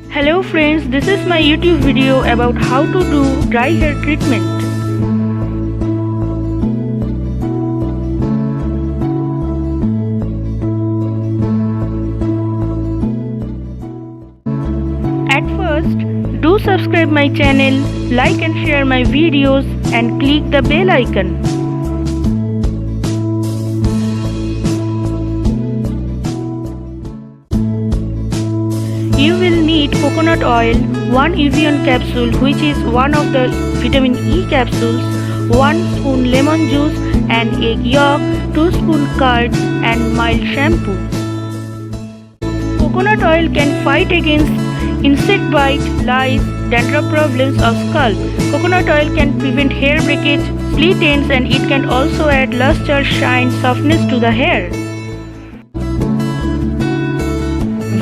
Hello friends, this is my YouTube video about how to do dry hair treatment. At first, do subscribe my channel, like and share my videos and click the bell icon. You will need coconut oil, 1 Evian capsule which is one of the vitamin E capsules, 1 spoon lemon juice and egg yolk, 2 spoon curd and mild shampoo. Coconut oil can fight against insect bite, lice, dandruff problems of scalp. Coconut oil can prevent hair breakage, split ends and it can also add luster, shine, softness to the hair.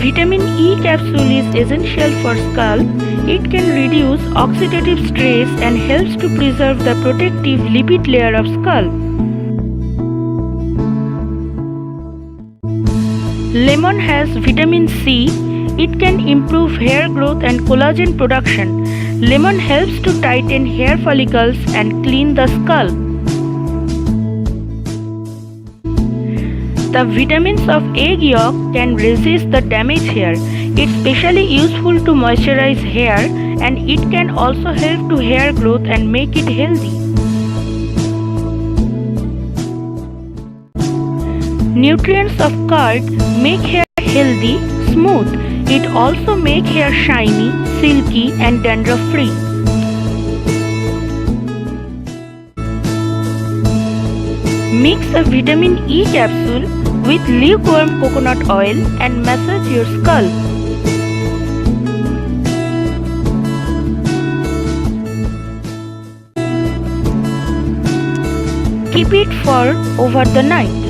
Vitamin E capsule is essential for scalp. It can reduce oxidative stress and helps to preserve the protective lipid layer of scalp. Lemon has vitamin C. It can improve hair growth and collagen production. Lemon helps to tighten hair follicles and clean the scalp. The vitamins of egg yolk can resist the damaged hair. It's specially useful to moisturize hair and it can also help to hair growth and make it healthy. Nutrients of curd make hair healthy, smooth. It also makes hair shiny, silky and dandruff free. Mix a vitamin E capsule with lukewarm coconut oil and massage your scalp. Keep it for over the night.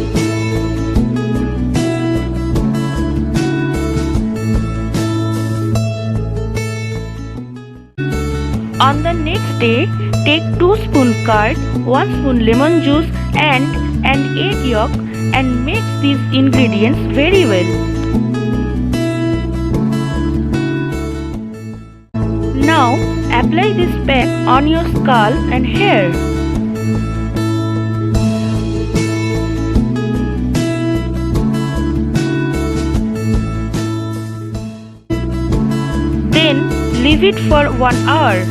On the next day, take 2 spoon curd, 1 spoon lemon juice and an egg yolk and mix these ingredients very well. Now apply this pack on your scalp and hair. Then leave it for 1 hour.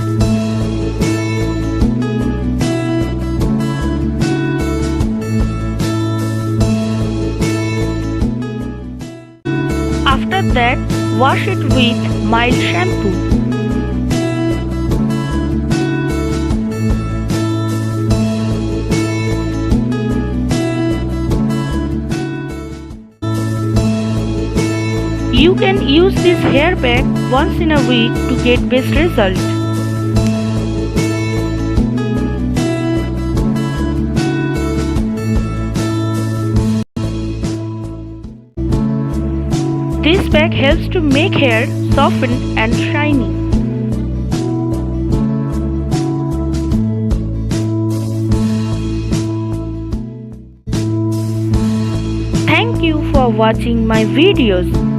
After that, wash it with mild shampoo. You can use this hair pack once in a week to get best result. This pack helps to make hair soften and shiny. Thank you for watching my videos.